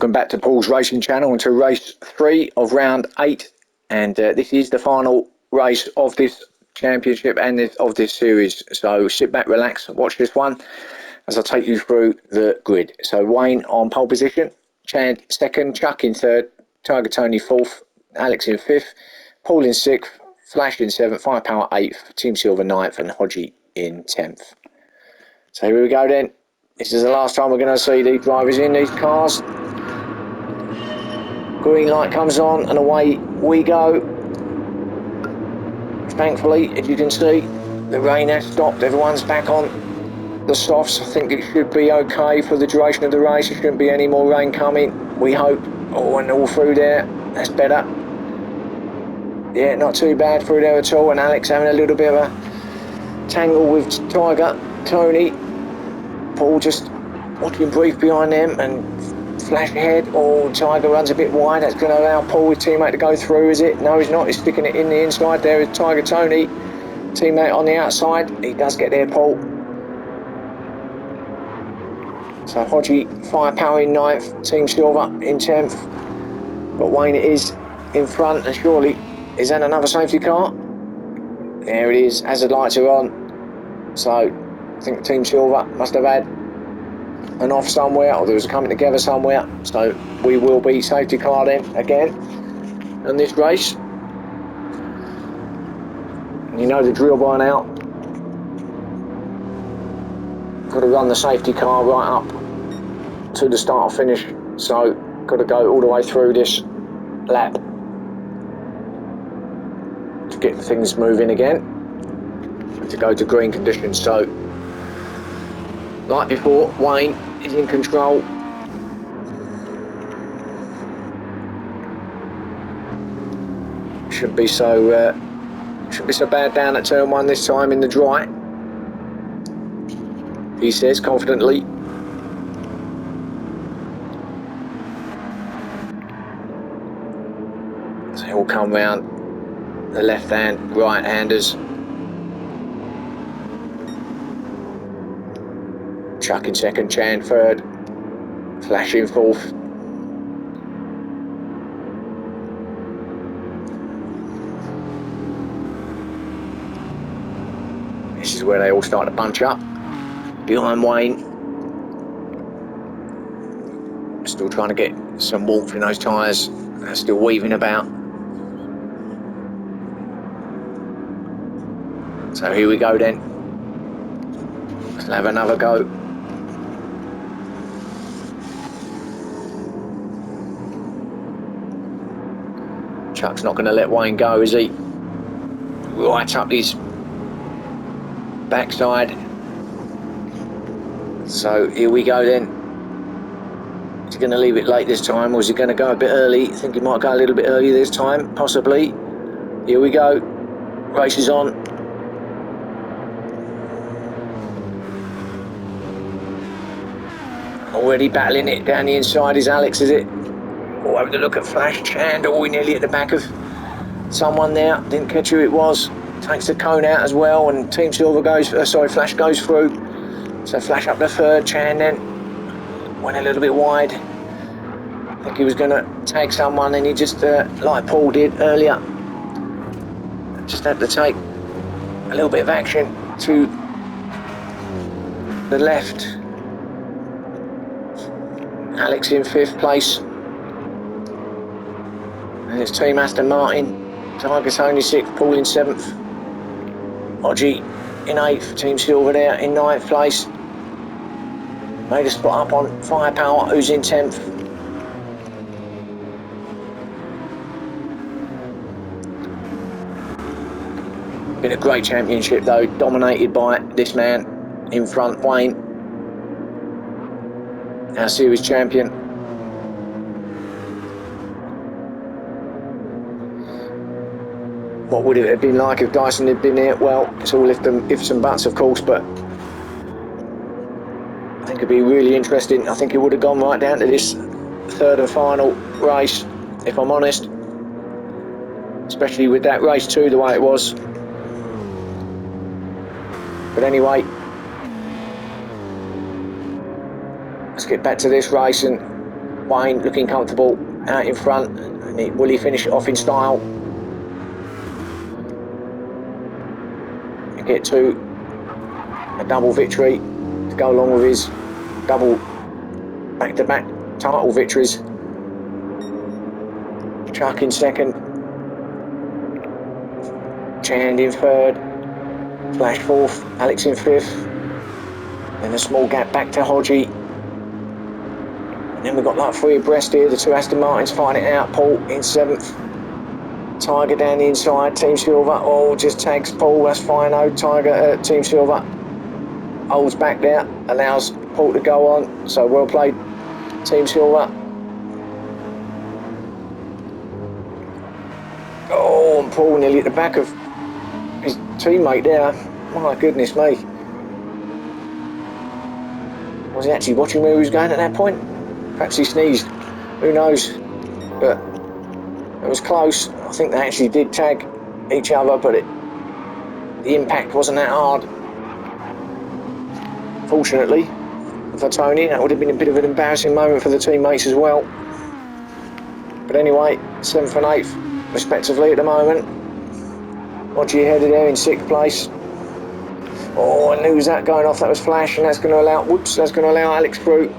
Welcome back to Paul's Racing Channel and to race 3 of round 8, and this is the final race of this championship and of this series. So sit back, relax, watch this one as I take you through the grid. So Wayne on pole position, Chad second, Chuck in third, Tiger Tony fourth, Alex in fifth, Paul in sixth, Flash in seventh, Firepower eighth, Team Silver ninth, and Hodgie in 10th. So here we go then. This is the last time we're going to see these drivers in these cars. Green light comes on and away we go. Thankfully, as you can see, the rain has stopped. Everyone's back on the softs. I think it should be okay for the duration of the race. There shouldn't be any more rain coming, we hope. Oh, and all through there, that's better. Yeah, not too bad through there at all. And Alex having a little bit of a tangle with Tiger Tony. Paul just watching brief behind them and Flash ahead. Oh, Tiger runs a bit wide. That's going to allow Paul, his teammate, to go through, is it? No, he's not. He's sticking it in the inside. There is Tiger Tony, teammate on the outside. He does get there, Paul. So Hodgie, Firepower in 9th, Team Silver in 10th. But Wayne is in front, and surely, is that another safety car? There it is. Hazard lights are on. So I think Team Silver must have had an off somewhere, or there was a coming together somewhere. So we will be safety car then again in this race. You know the drill by now. Got to run the safety car right up to the start or finish. So got to go all the way through this lap to get things moving again and to go to green conditions. So like before, Wayne is in control. Shouldn't be so bad down at turn 1 this time in the dry, he says confidently. So he'll come round the left hand, right handers. Chuck in second, Chan third, Flash in fourth. This is where they all start to bunch up. Behind Wayne. Still trying to get some warmth in those tyres. They're still weaving about. So here we go then. Let's have another go. Chuck's not going to let Wayne go, is he? Right up his backside. So here we go then. Is he going to leave it late this time, or is he going to go a bit early? I think he might go a little bit early this time, possibly. Here we go. Race is on. Already battling it down the inside is Alex, is it? Oh, having a look at Flash Chand. Oh, we're nearly at the back of someone there. Didn't catch who it was. Takes the cone out as well, and Team Silver goes, Flash goes through. So Flash up the third, Chand then went a little bit wide. I think he was going to tag someone, and he just, like Paul did earlier, just had to take a little bit of action to the left. Alex in 5th place. And it's Team Aston Martin. Tiger Tony 6th, Paul in 7th. Hodgie in 8th, Team Silver there in 9th place. Made a spot up on Firepower, who's in 10th. Been a great championship though, dominated by this man in front, Wayne, our series champion. What would it have been like if Dyson had been here? Well, it's all ifs and buts, of course, but I think it'd be really interesting. I think it would have gone right down to this third and final race, if I'm honest. Especially with that race 2 the way it was. But anyway, let's get back to this race and Wayne looking comfortable out in front. And will he finish it off in style? And get to a double victory to go along with his double back-to-back title victories. Chuck in second. Chand in third. Flash fourth. Alex in fifth. Then a small gap back to Hodgie. And then we've got like three abreast here. The two Aston Martins fighting it out. Paul in seventh. Tiger down the inside. Team Silver. Oh, just tags Paul. That's fine. Oh, Tiger, Team Silver holds back there. Allows Paul to go on. So well played, Team Silver. Oh, and Paul nearly at the back of his teammate there. My goodness me. Was he actually watching where he was going at that point? Perhaps he sneezed. Who knows? But it was close. I think they actually did tag each other, but the impact wasn't that hard. Fortunately for Tony, that would have been a bit of an embarrassing moment for the teammates as well. But anyway, 7th and 8th respectively at the moment. Hodgie headed there in 6th place. Oh, and who's that going off? That was Flash, and that's going to allow Alex through.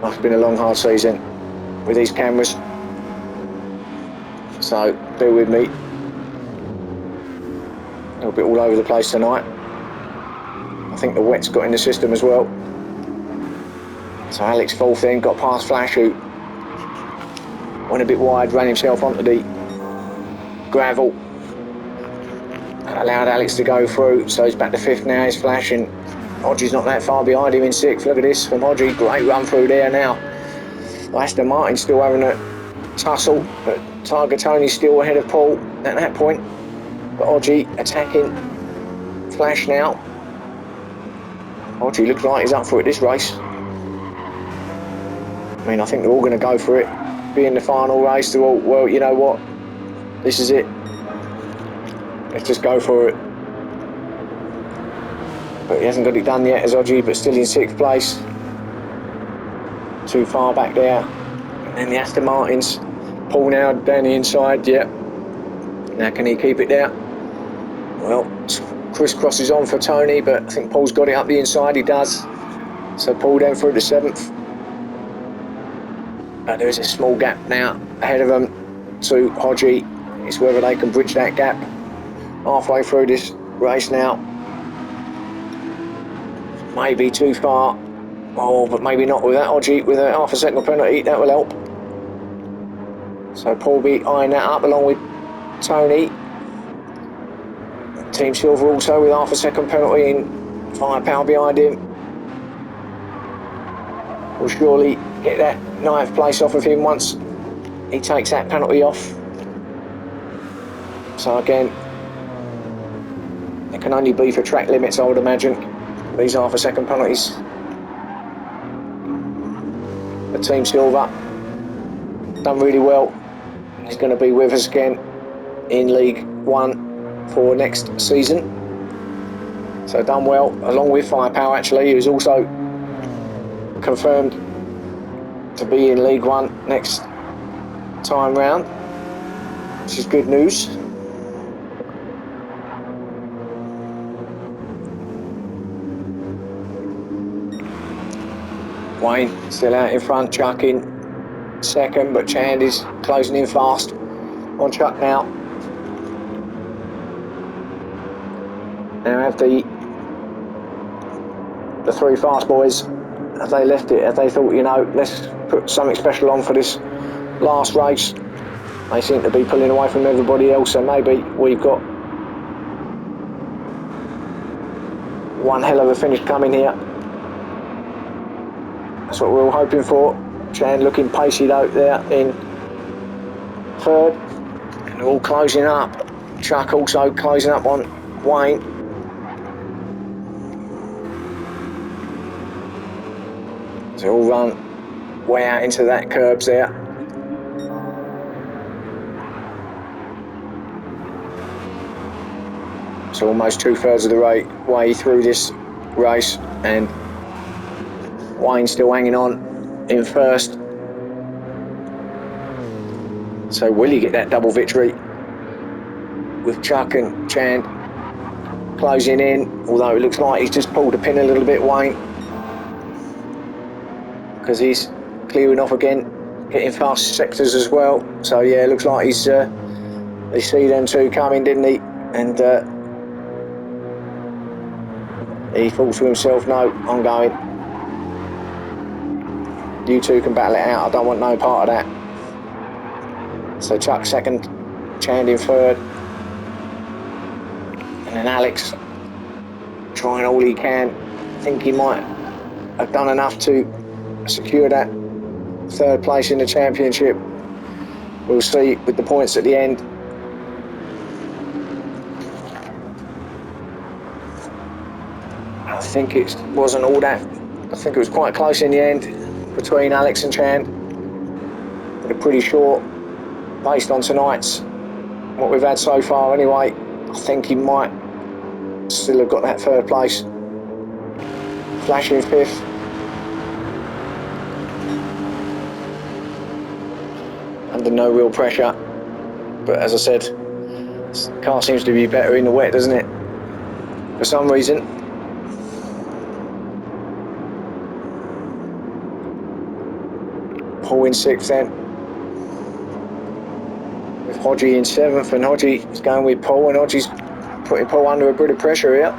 Oh, it's been a long, hard season with these cameras. So, bear with me. A little bit all over the place tonight. I think the wet's got in the system as well. So Alex 4th then, got past Flash, who went a bit wide, ran himself onto the gravel. Allowed Alex to go through, so he's back to 5th now. He's Flash, and Hodgie's not that far behind him in 6th. Look at this from Hodgie, great run through there now. Aston Martin's still having a tussle, but Tiger Tony's still ahead of Paul at that point. But Hodgie attacking Flash now. Hodgie looks like he's up for it this race. I mean, I think they're all going to go for it. Being the final race, they're all, well, you know what? This is it. Let's just go for it. But he hasn't got it done yet as Hodgie, but still in 6th place. Too far back there. And then the Aston Martins. Paul now down the inside, yep. Now can he keep it there? Well, crisscrosses on for Tony, but I think Paul's got it up the inside, he does. So Paul down through to 7th. There is a small gap now ahead of them to Hodgie. It's whether they can bridge that gap halfway through this race now. Maybe too far. Oh, but maybe not with that Hodgie. With a half a second penalty, that will help. So Paul be eyeing that up along with Tony. Team Silver also with half a second penalty and firepower behind him. Will surely get that 9th place off of him once he takes that penalty off. So again, it can only be for track limits, I would imagine, these half a second penalties. But Team Silver done really well. He's going to be with us again in League One for next season. So done well, along with Firepower actually, who's also confirmed to be in League One next time round, which is good news. Wayne still out in front, Chuck in 2nd, but Chand is closing in fast on Chuck now. Now have the 3 fast boys, have they left it, have they thought, you know, let's put something special on for this last race? They seem to be pulling away from everybody else, so maybe we've got one hell of a finish coming here. That's what we're all hoping for. Chan looking pacey though there in 3rd. And they're all closing up. Chuck also closing up on Wayne. So all run way out into that curbs there. So almost 2/3 of the way through this race, and Wayne still hanging on in 1st. So will he get that double victory? With Chuck and Chand closing in, although it looks like he's just pulled the pin a little bit, Wayne, because he's clearing off again, getting fast sectors as well. So yeah, it looks like he see them two coming, didn't he? And he thought to himself, no, I'm going. You two can battle it out, I don't want no part of that. So Chuck second, Chand in third, and then Alex trying all he can. I think he might have done enough to secure that third place in the championship. We'll see with the points at the end. I think it wasn't all that. I think it was quite close in the end between Alex and Chand. But I'm pretty sure, based on tonight's, what we've had so far anyway, I think he might still have got that third place. Flashing fifth. Under no real pressure. But as I said, the car seems to be better in the wet, doesn't it? For some reason. Paul in sixth then. With Hodgie in seventh, and Hodgie is going with Paul, and Hodgie's putting Paul under a bit of pressure here.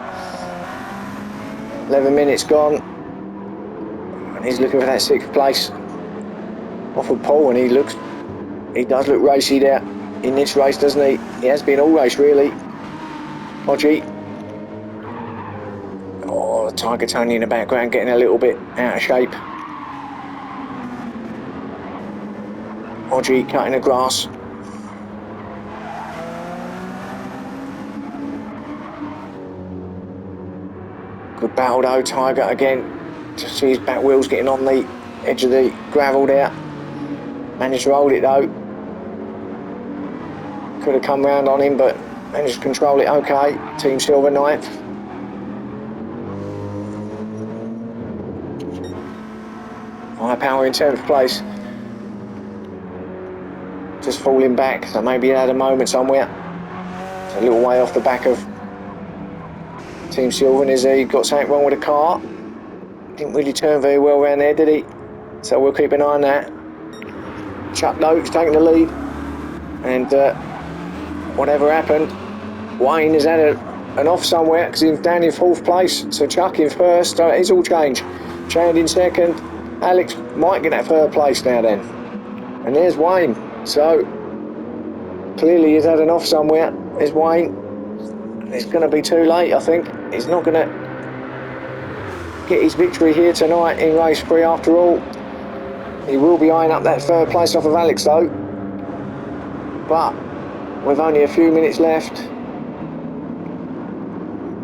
11 minutes gone, and he's looking for that sixth place off of Paul, and he does look racy there in this race, doesn't he? He has been all race really. Hodgie. Oh, Tiger Tony in the background getting a little bit out of shape. Hodgie cutting the grass. Good battle though, Tiger again. Just see his back wheels getting on the edge of the gravel there. Managed to hold it though. Could have come round on him, but managed to control it okay. Team Silver ninth. High Power in 10th place. Just falling back, so maybe he had a moment somewhere. It's a little way off the back of Team Silver, and is he got something wrong with the car? Didn't really turn very well around there, did he? So we'll keep an eye on that. Chuck though, he's taking the lead, and whatever happened, Wayne has had an off somewhere because he's down in fourth place. So Chuck in first, so it's all changed. Chand in second, Alex might get that third place now then. And there's Wayne. So clearly he's had an off somewhere. There's Wayne. It's going to be too late, I think. He's not going to get his victory here tonight in race 3 after all. He will be eyeing up that third place off of Alex though. But with only a few minutes left,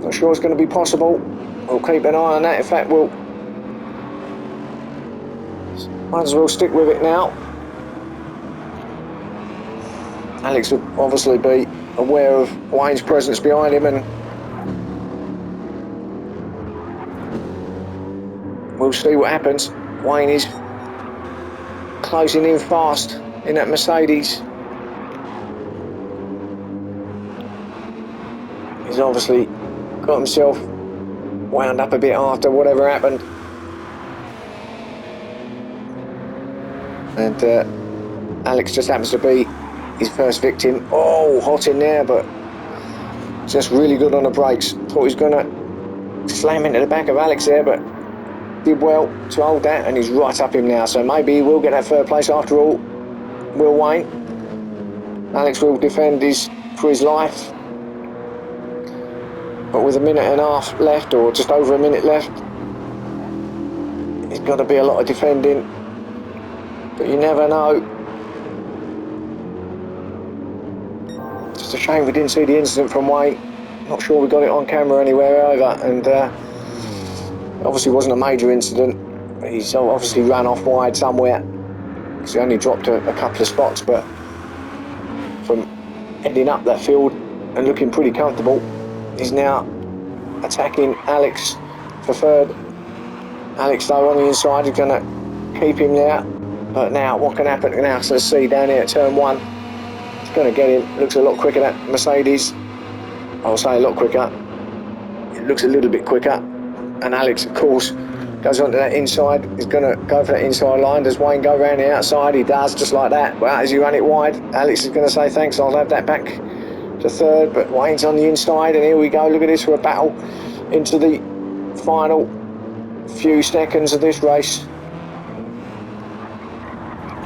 not sure it's going to be possible. We'll keep an eye on that. In fact, we'll might as well stick with it now. Alex will obviously be aware of Wayne's presence behind him, and we'll see what happens. Wayne is closing in fast in that Mercedes. He's obviously got himself wound up a bit after whatever happened. And Alex just happens to be his first victim. Oh, hot in there, but just really good on the brakes. Thought he was going to slam into the back of Alex there, but did well to hold that, and he's right up him now. So maybe he will get that third place after all. Will Wayne? Alex will defend for his life. But with a minute and a half left, or just over a minute left, it's got to be a lot of defending. But you never know. Just a shame we didn't see the incident from Wayne. Not sure we got it on camera anywhere either. And obviously wasn't a major incident. He's obviously ran off wide somewhere, because he only dropped a couple of spots. But from heading up that field and looking pretty comfortable, he's now attacking Alex for third. Alex though on the inside is going to keep him there. But now what can happen now? So let's see down here at turn 1. going to get him. Looks a lot quicker, that Mercedes. I'll say a lot quicker. It looks a little bit quicker. And Alex, of course, goes onto that inside. He's going to go for that inside line. Does Wayne go around the outside? He does, just like that. Well, as you run it wide, Alex is going to say thanks. I'll have that back to third. But Wayne's on the inside, and here we go. Look at this for a battle into the final few seconds of this race.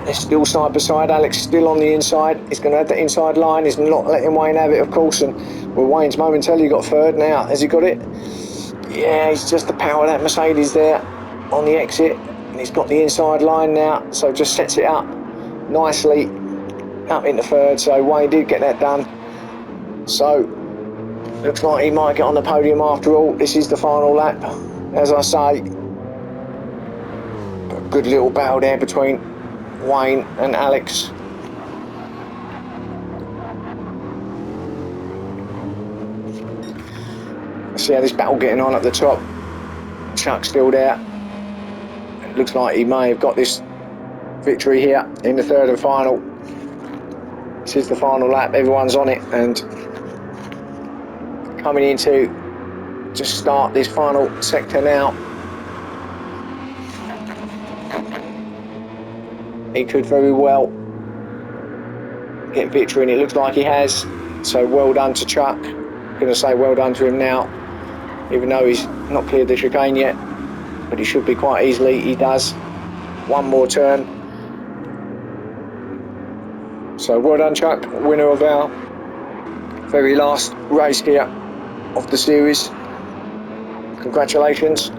They're still side by side. Alex still on the inside. He's going to have the inside line. He's not letting Wayne have it, of course. And well, Wayne's momentarily got third now. Has he got it? Yeah, he's just the power of that Mercedes there on the exit. And he's got the inside line now. So just sets it up nicely up into third. So Wayne did get that done. So looks like he might get on the podium after all. This is the final lap. As I say, a good little battle there between Wayne and Alex. Let's see how this battle getting on at the top. Chuck's still there. It looks like he may have got this victory here in the third and final. This is the final lap. Everyone's on it and coming into just start this final sector now. He could very well get victory, and it looks like he has. So well done to Chuck. I'm going to say well done to him now, even though he's not cleared the chicane yet, but he should be quite easily. He does. One more turn. So well done, Chuck, winner of our very last race here of the series. Congratulations.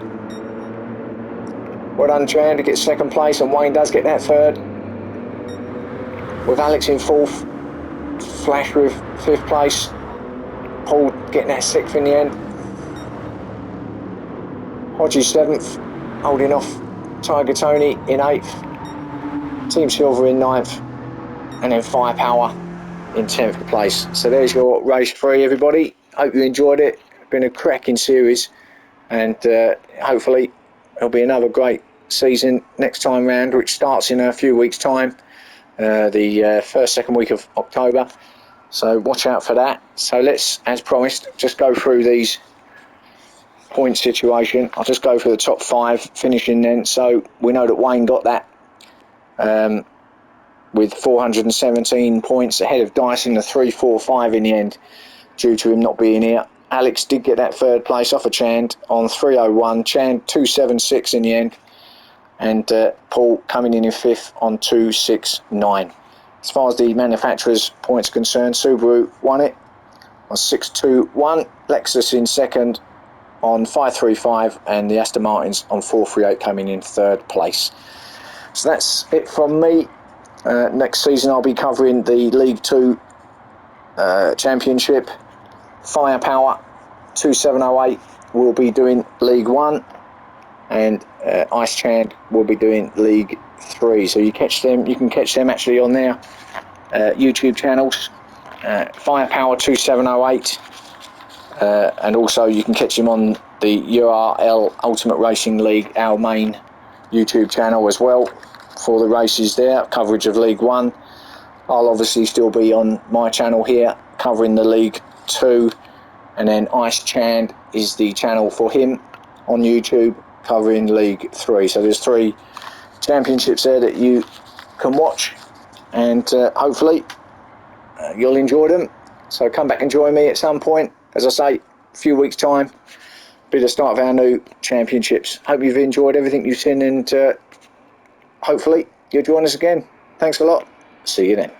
Well done, Chan, to get second place, and Wayne does get that third. With Alex in fourth, Flash with fifth place, Paul getting that sixth in the end. Hodges seventh, holding off Tiger Tony in eighth. Team Silver in ninth, and then Firepower in 10th place. So there's your race 3, everybody. Hope you enjoyed it. It's been a cracking series, and hopefully it'll be another great season next time round, which starts in a few weeks' time, the second week of October. So watch out for that. So let's, as promised, just go through these point situation. I'll just go for the top 5 finishing then. So we know that Wayne got that with 417 points, ahead of Dyson, the 345 in the end, due to him not being here. Alex did get that third place off of Chand on 301. Chand 276 in the end, and Paul coming in 5th on 269. As far as the manufacturer's points are concerned, Subaru won it on 621, Lexus in second on 535, and the Aston Martins on 438 coming in third place. So that's it from me. Next season I'll be covering the League 2 Championship. Firepower 2708 will be doing League 1, and Ice Chand will be doing League 3. So you can catch them actually on their YouTube channels, Firepower 2708, and also you can catch him on the URL Ultimate Racing League, our main YouTube channel as well, for the races there, coverage of League 1. I'll obviously still be on my channel here covering the League 2, and then Ice Chand is the channel for him on YouTube covering League 3. So there's 3 championships there that you can watch, and hopefully you'll enjoy them. So come back and join me at some point, as I say, a few weeks time, be the start of our new championships. Hope you've enjoyed everything you've seen, and hopefully you'll join us again. Thanks a lot. See you then.